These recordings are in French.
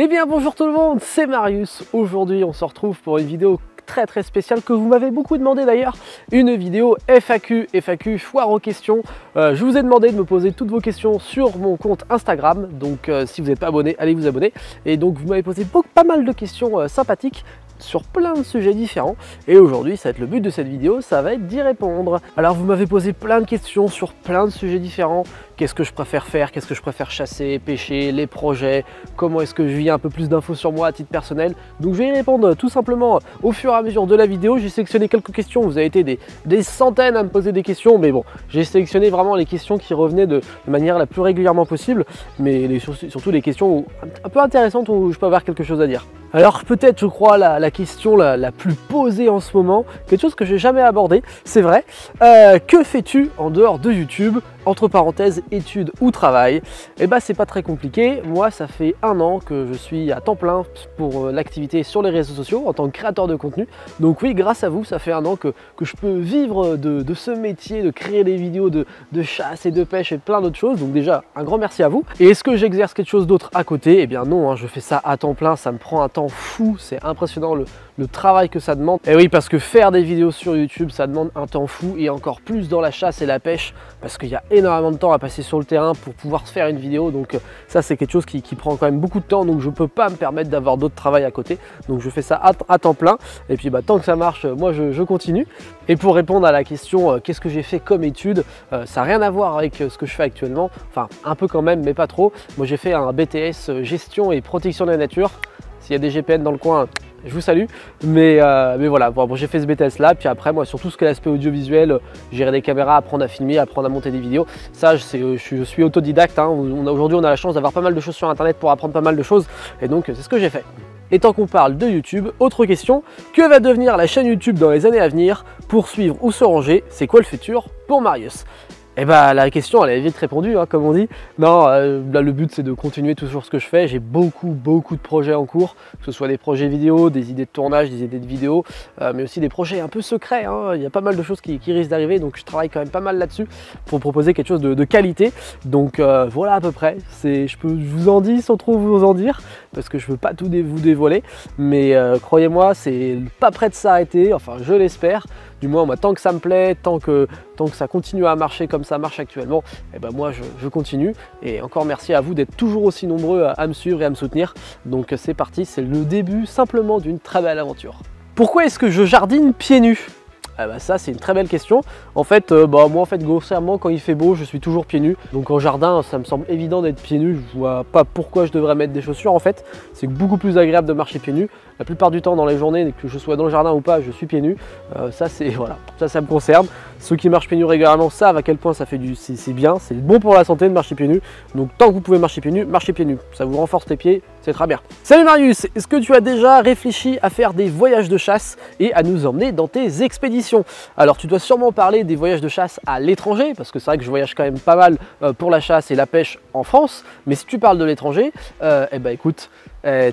Eh bien bonjour tout le monde, c'est Marius. Aujourd'hui on se retrouve pour une vidéo très spéciale que vous m'avez beaucoup demandé d'ailleurs, une vidéo FAQ foire aux questions. Je vous ai demandé de me poser toutes vos questions sur mon compte Instagram, donc si vous n'êtes pas abonné, allez vous abonner. Et donc vous m'avez posé pas mal de questions sympathiques sur plein de sujets différents, et aujourd'hui ça va être le but de cette vidéo, ça va être d'y répondre. Alors vous m'avez posé plein de questions sur plein de sujets différents. Qu'est-ce que je préfère faire, qu'est-ce que je préfère chasser, pêcher, les projets, comment est-ce que je vis, un peu plus d'infos sur moi à titre personnel. Donc je vais y répondre tout simplement au fur et à mesure de la vidéo. J'ai sélectionné quelques questions, vous avez été des centaines à me poser des questions, mais bon, j'ai sélectionné vraiment les questions qui revenaient de manière la plus régulièrement possible, mais surtout les questions un peu intéressantes où je peux avoir quelque chose à dire. Alors peut-être, je crois, la question la plus posée en ce moment, quelque chose que j'ai jamais abordé, c'est vrai. Que fais-tu en dehors de YouTube, entre parenthèses, études ou travail? Eh ben c'est pas très compliqué. Moi, ça fait 1 an que je suis à temps plein pour l'activité sur les réseaux sociaux en tant que créateur de contenu. Donc oui, grâce à vous, ça fait 1 an que je peux vivre de ce métier, de créer des vidéos de chasse et de pêche et plein d'autres choses. Donc déjà, un grand merci à vous. Et est-ce que j'exerce quelque chose d'autre à côté? Eh bien non, hein, je fais ça à temps plein, ça me prend un temps fou, c'est impressionnant le travail que ça demande. Et oui, parce que faire des vidéos sur YouTube, ça demande un temps fou, et encore plus dans la chasse et la pêche, parce qu'il y a énormément de temps à passer sur le terrain pour pouvoir faire une vidéo. Donc ça, c'est quelque chose qui prend quand même beaucoup de temps, donc je peux pas me permettre d'avoir d'autres travail à côté. Donc je fais ça à temps plein, et puis bah, tant que ça marche, moi je continue. Et pour répondre à la question qu'est-ce que j'ai fait comme étude, ça n'a rien à voir avec ce que je fais actuellement, enfin un peu quand même, mais pas trop. Moi j'ai fait un BTS gestion et protection de la nature. S'il y a des GPN dans le coin, je vous salue, mais voilà, bon, j'ai fait ce BTS là, puis après moi surtout ce que l'aspect audiovisuel, gérer des caméras, apprendre à filmer, apprendre à monter des vidéos, ça je suis autodidacte, hein. Aujourd'hui on a la chance d'avoir pas mal de choses sur internet pour apprendre pas mal de choses, et donc c'est ce que j'ai fait. Et tant qu'on parle de YouTube, autre question, que va devenir la chaîne YouTube dans les années à venir? Poursuivre ou se ranger? C'est quoi le futur pour Marius? Eh ben la question elle est vite répondue, hein, comme on dit. Non, là, le but c'est de continuer toujours ce que je fais. J'ai beaucoup de projets en cours, que ce soit des projets vidéo, des idées de tournage, des idées de vidéo, mais aussi des projets un peu secrets, hein. Il y a pas mal de choses qui risquent d'arriver, donc je travaille quand même pas mal là-dessus pour proposer quelque chose de qualité. Donc voilà à peu près. Je vous en dis sans trop vous en dire, parce que je veux pas tout vous dévoiler, mais croyez-moi, c'est pas prêt de s'arrêter, enfin je l'espère. Du moins, tant que ça me plaît, tant que ça continue à marcher comme ça marche actuellement, et ben moi je continue. Et encore merci à vous d'être toujours aussi nombreux à me suivre et à me soutenir. Donc c'est parti, c'est le début simplement d'une très belle aventure. Pourquoi est-ce que je jardine pieds nus? Ah bah ça c'est une très belle question. En fait, moi en fait grossièrement quand il fait beau je suis toujours pieds nus. Donc en jardin ça me semble évident d'être pieds nus. Je vois pas pourquoi je devrais mettre des chaussures en fait. C'est beaucoup plus agréable de marcher pieds nus. La plupart du temps dans les journées, que je sois dans le jardin ou pas, je suis pieds nus. Ça c'est voilà, ça me concerne. Ceux qui marchent pieds nus régulièrement savent à quel point ça fait c'est bien, c'est bon pour la santé de marcher pieds nus. Donc tant que vous pouvez marcher pieds nus, marchez pieds nus. Ça vous renforce les pieds, c'est très bien. Salut Marius, est-ce que tu as déjà réfléchi à faire des voyages de chasse et à nous emmener dans tes expéditions? Alors tu dois sûrement parler des voyages de chasse à l'étranger, parce que c'est vrai que je voyage quand même pas mal pour la chasse et la pêche en France. Mais si tu parles de l'étranger, eh ben écoute,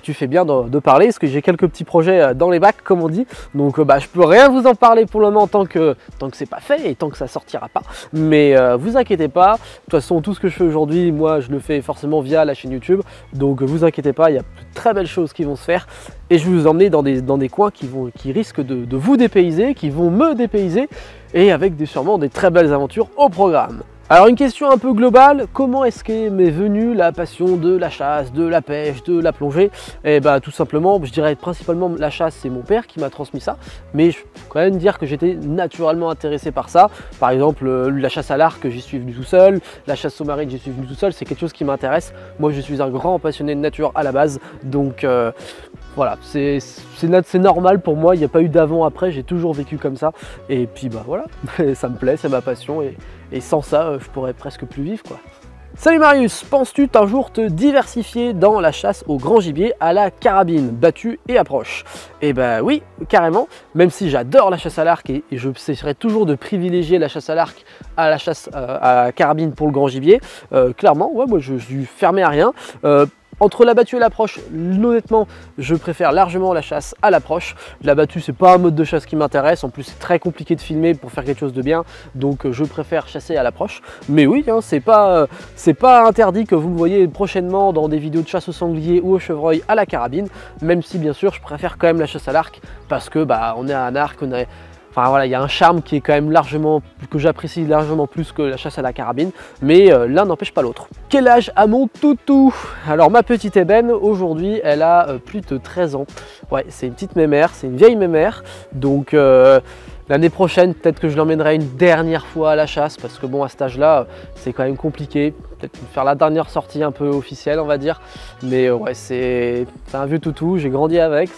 tu fais bien de parler, parce que j'ai quelques petits projets dans les bacs comme on dit. Donc je peux rien vous en parler pour le moment tant que c'est pas fait et tant que ça sortira pas. Mais vous inquiétez pas, de toute façon tout ce que je fais aujourd'hui, moi je le fais forcément via la chaîne YouTube. Donc vous inquiétez pas, il y a de très belles choses qui vont se faire. Et je vais vous emmener dans des coins qui risquent de vous dépayser, qui vont me dépayser, et avec sûrement des très belles aventures au programme. Alors une question un peu globale, comment est-ce qu'est m'est venue la passion de la chasse, de la pêche, de la plongée? Eh ben tout simplement, je dirais principalement la chasse, c'est mon père qui m'a transmis ça, mais je peux quand même dire que j'étais naturellement intéressé par ça. Par exemple la chasse à l'arc, j'y suis venu tout seul, la chasse sous-marine, j'y suis venu tout seul, c'est quelque chose qui m'intéresse. Moi je suis un grand passionné de nature à la base, donc voilà, c'est normal pour moi, il n'y a pas eu d'avant-après, j'ai toujours vécu comme ça. Et puis bah voilà, ça me plaît, c'est ma passion, et sans ça, je pourrais presque plus vivre quoi. Salut Marius, penses-tu un jour te diversifier dans la chasse au grand gibier à la carabine, battue et approche? Eh ben oui, carrément, même si j'adore la chasse à l'arc et je essaierai toujours de privilégier la chasse à l'arc à la chasse à carabine pour le grand gibier, clairement, ouais, moi je suis fermé à rien. Entre l'abattu et l'approche, honnêtement, je préfère largement la chasse à l'approche. L'abattu, c'est pas un mode de chasse qui m'intéresse. En plus, c'est très compliqué de filmer pour faire quelque chose de bien. Donc, je préfère chasser à l'approche. Mais oui, hein, c'est pas interdit que vous me voyez prochainement dans des vidéos de chasse au sanglier ou au chevreuil à la carabine. Même si, bien sûr, je préfère quand même la chasse à l'arc parce que on est à un arc, enfin voilà, il y a un charme qui est quand même largement, que j'apprécie largement plus que la chasse à la carabine, mais l'un n'empêche pas l'autre. Quel âge a mon toutou? Alors ma petite ébène, aujourd'hui, elle a plus de 13 ans. Ouais, c'est une petite mémère, c'est une vieille mémère, donc l'année prochaine, peut-être que je l'emmènerai une dernière fois à la chasse, parce que bon, à cet âge-là, c'est quand même compliqué. Peut-être faire la dernière sortie un peu officielle, on va dire, mais ouais, c'est un vieux toutou, j'ai grandi avec,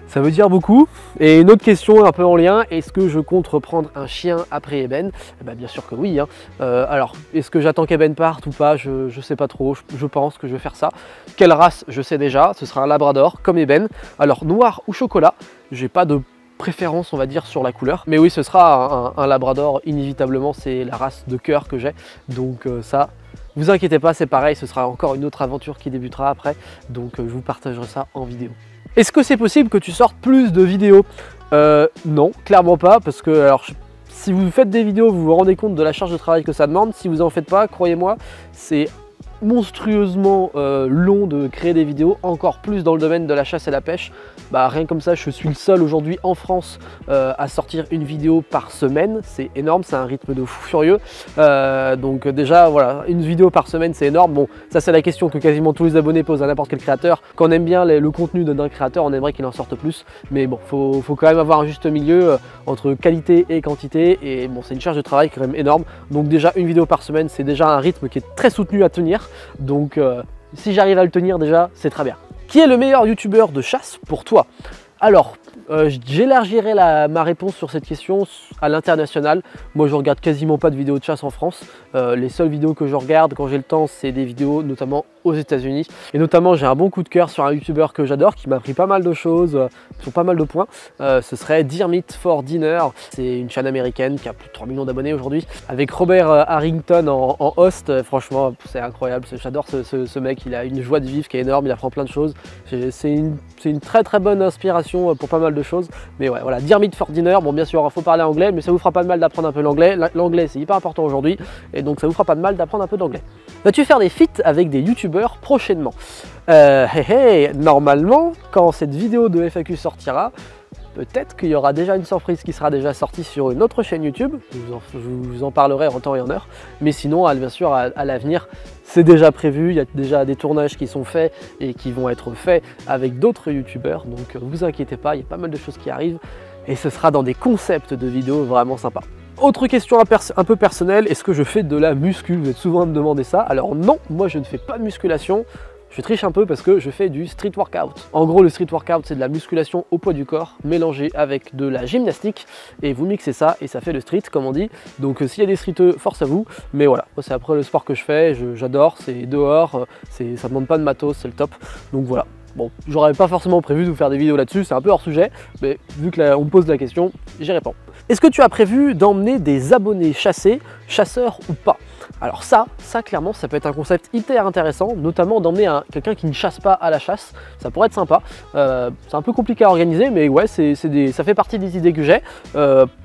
ça veut dire beaucoup. Et une autre question un peu en lien, est-ce que je compte reprendre un chien après ébène? Bien sûr que oui, hein. Alors, est-ce que j'attends qu'ébène parte ou pas? Je sais pas trop, je pense que je vais faire ça. Quelle race? Je sais déjà, ce sera un labrador comme ébène. Alors, noir ou chocolat, j'ai pas de préférence, on va dire, sur la couleur. Mais oui, ce sera un labrador, inévitablement, c'est la race de cœur que j'ai. Donc ça, vous inquiétez pas, c'est pareil, ce sera encore une autre aventure qui débutera après. Donc je vous partagerai ça en vidéo. Est-ce que c'est possible que tu sortes plus de vidéos? Non, clairement pas, parce que alors, si vous faites des vidéos, vous vous rendez compte de la charge de travail que ça demande. Si vous en faites pas, croyez-moi, c'est monstrueusement long de créer des vidéos, encore plus dans le domaine de la chasse et la pêche. Rien comme ça, je suis le seul aujourd'hui en France à sortir une vidéo par semaine. C'est énorme, c'est un rythme de fou furieux. Donc déjà, voilà, une vidéo par semaine, c'est énorme. Bon, ça c'est la question que quasiment tous les abonnés posent à n'importe quel créateur. Quand on aime bien le contenu d'un créateur, on aimerait qu'il en sorte plus. Mais bon, faut quand même avoir un juste milieu entre qualité et quantité. Et bon, c'est une charge de travail quand même énorme. Donc déjà, une vidéo par semaine, c'est déjà un rythme qui est très soutenu à tenir. Donc si j'arrive à le tenir déjà, c'est très bien. Qui est le meilleur youtubeur de chasse pour toi? Alors, j'élargirai ma réponse sur cette question à l'international. Moi, je regarde quasiment pas de vidéos de chasse en France. Les seules vidéos que je regarde quand j'ai le temps, c'est des vidéos notamment aux États-Unis. Et notamment, j'ai un bon coup de cœur sur un youtubeur que j'adore, qui m'a appris pas mal de choses, sur pas mal de points. Ce serait Deer Meat for Dinner. C'est une chaîne américaine qui a plus de 3 millions d'abonnés aujourd'hui, avec Robert Harrington en host. Franchement, c'est incroyable. J'adore ce mec. Il a une joie de vivre qui est énorme. Il apprend plein de choses. C'est une très très bonne inspiration pour pas mal de choses. Mais ouais, voilà, Deer Meat for Dinner. Bon, bien sûr, il faut parler anglais, mais ça vous fera pas de mal d'apprendre un peu l'anglais. L'anglais, c'est hyper important aujourd'hui, et donc ça vous fera pas de mal d'apprendre un peu d'anglais. Vas-tu faire des feats avec des youtubeurs prochainement? Normalement, quand cette vidéo de FAQ sortira, peut-être qu'il y aura déjà une surprise qui sera déjà sortie sur une autre chaîne YouTube. Je vous en parlerai en temps et en heure. Mais sinon, bien sûr, à l'avenir, c'est déjà prévu. Il y a déjà des tournages qui sont faits et qui vont être faits avec d'autres youtubeurs. Donc, vous inquiétez pas, il y a pas mal de choses qui arrivent. Et ce sera dans des concepts de vidéos vraiment sympas. Autre question un peu personnelle, est-ce que je fais de la muscu? Vous êtes souvent à me demander ça. Alors non, moi je ne fais pas de musculation. Je triche un peu parce que je fais du street workout. En gros, le street workout, c'est de la musculation au poids du corps mélangée avec de la gymnastique, et vous mixez ça et ça fait le street, comme on dit. Donc s'il y a des streeteux, force à vous. Mais voilà, c'est après le sport que je fais, j'adore, c'est dehors, ça ne demande pas de matos, c'est le top. Donc voilà. Bon, j'aurais pas forcément prévu de vous faire des vidéos là-dessus, c'est un peu hors sujet, mais vu que on me pose la question, j'y réponds. Est-ce que tu as prévu d'emmener des abonnés chassés, chasseurs ou pas? Alors ça clairement, ça peut être un concept hyper intéressant, notamment d'emmener quelqu'un qui ne chasse pas à la chasse, ça pourrait être sympa. C'est un peu compliqué à organiser, mais ouais, ça fait partie des idées que j'ai.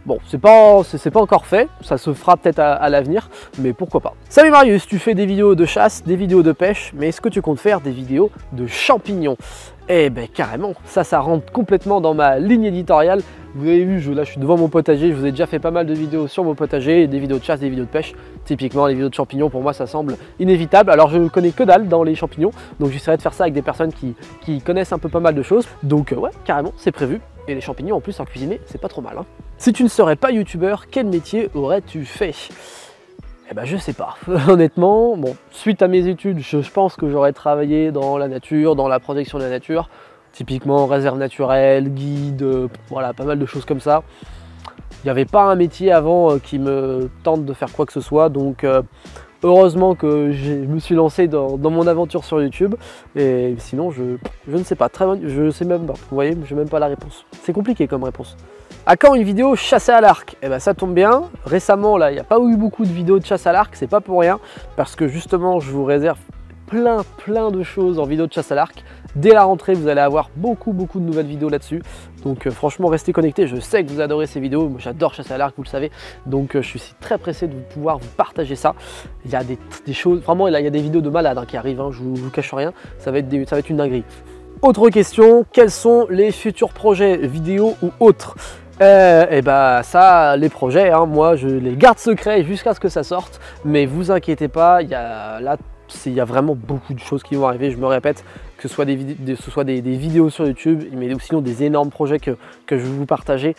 Bon, c'est pas encore fait, ça se fera peut-être à l'avenir, mais pourquoi pas. Salut Marius, tu fais des vidéos de chasse, des vidéos de pêche, mais est-ce que tu comptes faire des vidéos de champignons? Eh ben carrément, ça rentre complètement dans ma ligne éditoriale. Vous avez vu, là je suis devant mon potager, je vous ai déjà fait pas mal de vidéos sur mon potager, des vidéos de chasse, des vidéos de pêche. Typiquement les vidéos de champignons, pour moi ça semble inévitable. Alors je ne connais que dalle dans les champignons, donc j'essaierai de faire ça avec des personnes qui connaissent un peu pas mal de choses. Donc ouais, carrément, c'est prévu. Et les champignons en plus en cuisiner, c'est pas trop mal, hein. Si tu ne serais pas youtubeur, quel métier aurais-tu fait? Eh ben je sais pas, honnêtement, bon, suite à mes études, je pense que j'aurais travaillé dans la nature, dans la protection de la nature, typiquement réserve naturelle, guide, voilà, pas mal de choses comme ça. Il n'y avait pas un métier avant qui me tente de faire quoi que ce soit, donc heureusement que je me suis lancé dans mon aventure sur YouTube, et sinon je ne sais pas, je sais même pas, vous voyez, je n'ai même pas la réponse. C'est compliqué comme réponse. À quand une vidéo chasse à l'arc? Eh ben ça tombe bien, récemment là il n'y a pas eu beaucoup de vidéos de chasse à l'arc, c'est pas pour rien, parce que justement je vous réserve plein de choses en vidéo de chasse à l'arc. Dès la rentrée, vous allez avoir beaucoup de nouvelles vidéos là-dessus. Donc franchement, restez connectés. Je sais que vous adorez ces vidéos. Moi, j'adore chasser à l'arc, vous le savez. Donc je suis très pressé de pouvoir vous partager ça. Il y a des choses, vraiment, il y a des vidéos de malades qui arrivent. Je vous cache rien. Ça va être une dinguerie. Autre question, quels sont les futurs projets vidéo ou autres? Et bah ça, les projets, moi je les garde secrets jusqu'à ce que ça sorte, mais vous inquiétez pas, il y a vraiment beaucoup de choses qui vont arriver, je me répète, que ce soit des vidéos sur YouTube, mais sinon des énormes projets que je vais vous partager,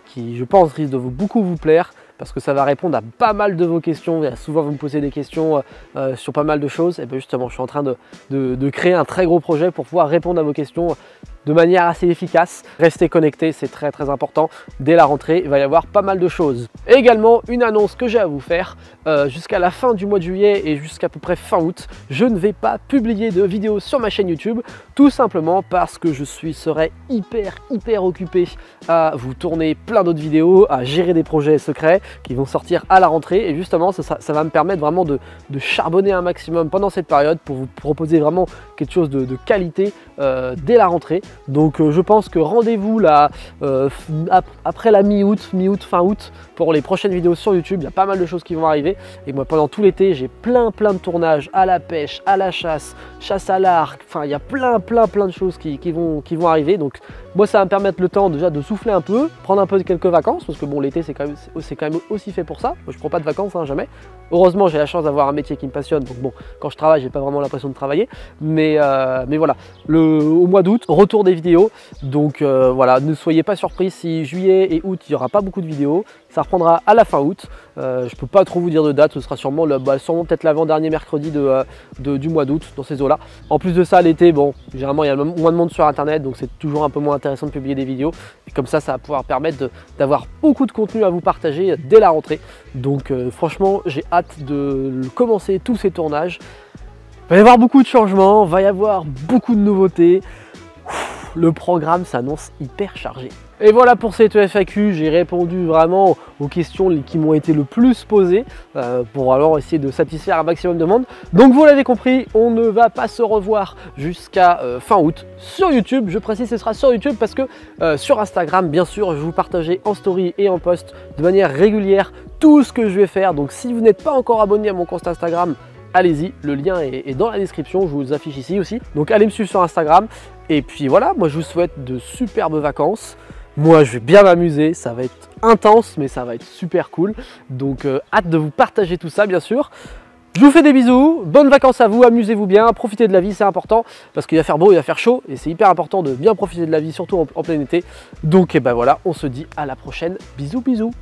qui je pense risquent de beaucoup vous plaire, parce que ça va répondre à pas mal de vos questions. Souvent vous me posez des questions sur pas mal de choses, et bien justement je suis en train de créer un très gros projet pour pouvoir répondre à vos questions de manière assez efficace. Restez connectés, c'est très important. Dès la rentrée, il va y avoir pas mal de choses. Et également, une annonce que j'ai à vous faire, jusqu'à la fin du mois de juillet et jusqu'à peu près fin août, je ne vais pas publier de vidéos sur ma chaîne YouTube, tout simplement parce que je serai hyper occupé à vous tourner plein d'autres vidéos, à gérer des projets secrets qui vont sortir à la rentrée, et justement ça va me permettre vraiment de charbonner un maximum pendant cette période pour vous proposer vraiment quelque chose de qualité dès la rentrée. Donc je pense que rendez-vous là après la mi-août, fin août pour les prochaines vidéos sur YouTube. Il y a pas mal de choses qui vont arriver, et moi pendant tout l'été j'ai plein de tournages à la pêche, à la chasse à l'arc, enfin il y a plein de choses qui vont arriver. Donc moi ça va me permettre le temps déjà de souffler un peu, prendre un peu quelques vacances, parce que bon, l'été c'est quand même aussi fait pour ça. Moi je prends pas de vacances, jamais. Heureusement j'ai la chance d'avoir un métier qui me passionne, donc bon, quand je travaille j'ai pas vraiment l'impression de travailler, mais voilà, au mois d'août, retour des vidéos. Donc voilà, ne soyez pas surpris si juillet et août il n'y aura pas beaucoup de vidéos. Ça reprendra à la fin août. Je peux pas trop vous dire de date, ce sera sûrement peut-être l'avant-dernier mercredi du mois d'août, dans ces eaux-là. En plus de ça, l'été, bon, généralement il y a moins de monde sur internet, donc c'est toujours un peu moins intéressant de publier des vidéos. Et comme ça va pouvoir permettre d'avoir beaucoup de contenu à vous partager dès la rentrée. Donc franchement, j'ai hâte de commencer tous ces tournages. Il va y avoir beaucoup de changements, il va y avoir beaucoup de nouveautés. Le programme s'annonce hyper chargé. Et voilà pour cette FAQ, j'ai répondu vraiment aux questions qui m'ont été le plus posées pour alors essayer de satisfaire un maximum de monde. Donc vous l'avez compris, on ne va pas se revoir jusqu'à fin août sur YouTube. Je précise, ce sera sur YouTube parce que sur Instagram, bien sûr, je vais vous partager en story et en post de manière régulière tout ce que je vais faire. Donc si vous n'êtes pas encore abonné à mon compte Instagram, allez-y, le lien est dans la description, je vous les affiche ici aussi. Donc allez me suivre sur Instagram. Et puis voilà, moi je vous souhaite de superbes vacances. Moi je vais bien m'amuser, ça va être intense mais ça va être super cool. Donc hâte de vous partager tout ça bien sûr. Je vous fais des bisous, bonnes vacances à vous, amusez-vous bien, profitez de la vie, c'est important. Parce qu'il va faire beau, il va faire chaud et c'est hyper important de bien profiter de la vie, surtout en plein été. Donc et ben voilà, on se dit à la prochaine, bisous.